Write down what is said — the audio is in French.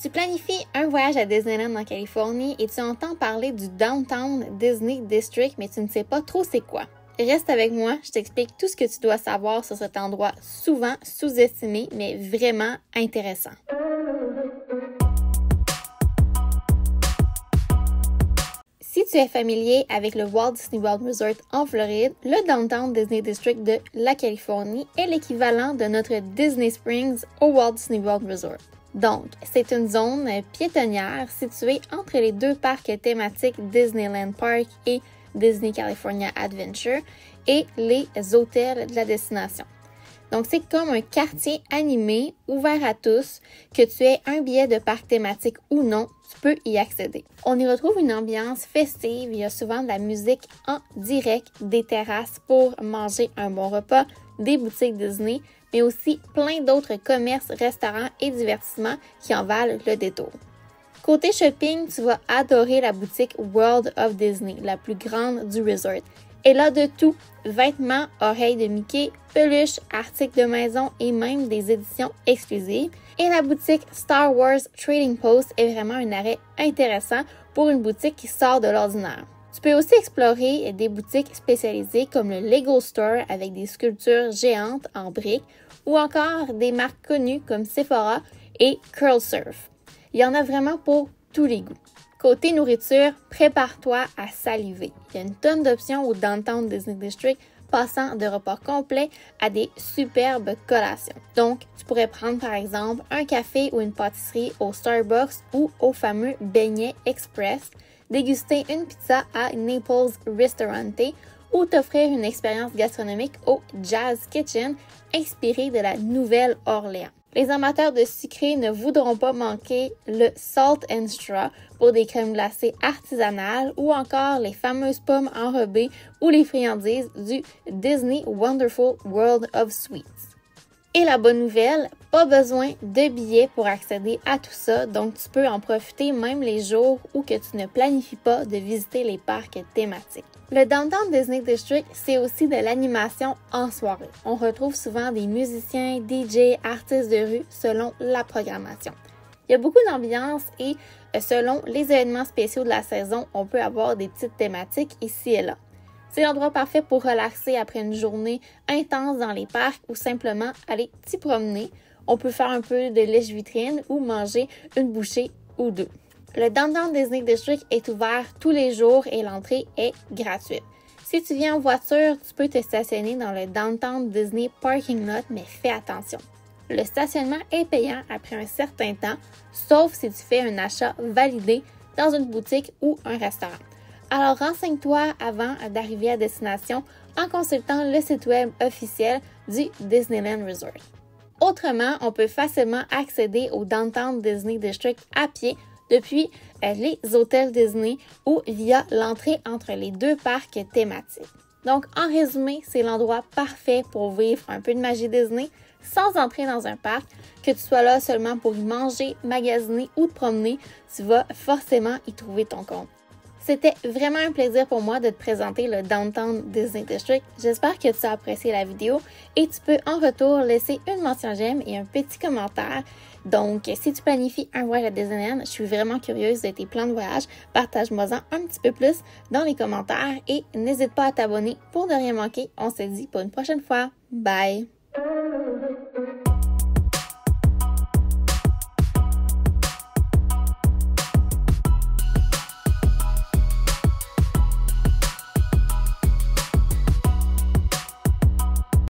Tu planifies un voyage à Disneyland en Californie et tu entends parler du Downtown Disney District, mais tu ne sais pas trop c'est quoi. Reste avec moi, je t'explique tout ce que tu dois savoir sur cet endroit souvent sous-estimé, mais vraiment intéressant. Si tu es familier avec le Walt Disney World Resort en Floride, le Downtown Disney District de la Californie est l'équivalent de notre Disney Springs au Walt Disney World Resort. Donc, c'est une zone piétonnière située entre les deux parcs thématiques Disneyland Park et Disney California Adventure et les hôtels de la destination. Donc, c'est comme un quartier animé, ouvert à tous, que tu aies un billet de parc thématique ou non, tu peux y accéder. On y retrouve une ambiance festive, il y a souvent de la musique en direct, des terrasses pour manger un bon repas, des boutiques Disney, mais aussi plein d'autres commerces, restaurants et divertissements qui en valent le détour. Côté shopping, tu vas adorer la boutique World of Disney, la plus grande du resort. Elle a de tout, vêtements, oreilles de Mickey, peluches, articles de maison et même des éditions exclusives. Et la boutique Star Wars Trading Post est vraiment un arrêt intéressant pour une boutique qui sort de l'ordinaire. Tu peux aussi explorer des boutiques spécialisées comme le Lego Store avec des sculptures géantes en briques ou encore des marques connues comme Sephora et Curl Surf. Il y en a vraiment pour tous les goûts. Côté nourriture, prépare-toi à saliver. Il y a une tonne d'options au Downtown Disney District, passant de repas complets à des superbes collations. Donc, tu pourrais prendre par exemple un café ou une pâtisserie au Starbucks ou au fameux Beignet Express, déguster une pizza à Naples Ristorante ou t'offrir une expérience gastronomique au Jazz Kitchen inspiré de la Nouvelle-Orléans. Les amateurs de sucré ne voudront pas manquer le Salt and Straw pour des crèmes glacées artisanales ou encore les fameuses pommes enrobées ou les friandises du Disney Wonderful World of Sweets. Et la bonne nouvelle, pas besoin de billets pour accéder à tout ça, donc tu peux en profiter même les jours où que tu ne planifies pas de visiter les parcs thématiques. Le Downtown Disney District, c'est aussi de l'animation en soirée. On retrouve souvent des musiciens, DJ, artistes de rue selon la programmation. Il y a beaucoup d'ambiance et selon les événements spéciaux de la saison, on peut avoir des petites thématiques ici et là. C'est l'endroit parfait pour relaxer après une journée intense dans les parcs ou simplement aller t'y promener. On peut faire un peu de lèche-vitrine ou manger une bouchée ou deux. Le Downtown Disney District est ouvert tous les jours et l'entrée est gratuite. Si tu viens en voiture, tu peux te stationner dans le Downtown Disney Parking Lot, mais fais attention. Le stationnement est payant après un certain temps, sauf si tu fais un achat validé dans une boutique ou un restaurant. Alors renseigne-toi avant d'arriver à destination en consultant le site web officiel du Disneyland Resort. Autrement, on peut facilement accéder au Downtown Disney District à pied depuis les hôtels Disney ou via l'entrée entre les deux parcs thématiques. Donc, en résumé, c'est l'endroit parfait pour vivre un peu de magie Disney sans entrer dans un parc, que tu sois là seulement pour y manger, magasiner ou te promener, tu vas forcément y trouver ton compte. C'était vraiment un plaisir pour moi de te présenter le Downtown Disney District. J'espère que tu as apprécié la vidéo et tu peux en retour laisser une mention j'aime et un petit commentaire. Donc, si tu planifies un voyage à Disneyland, je suis vraiment curieuse de tes plans de voyage. Partage-moi-en un petit peu plus dans les commentaires et n'hésite pas à t'abonner pour ne rien manquer. On se dit pour une prochaine fois. Bye!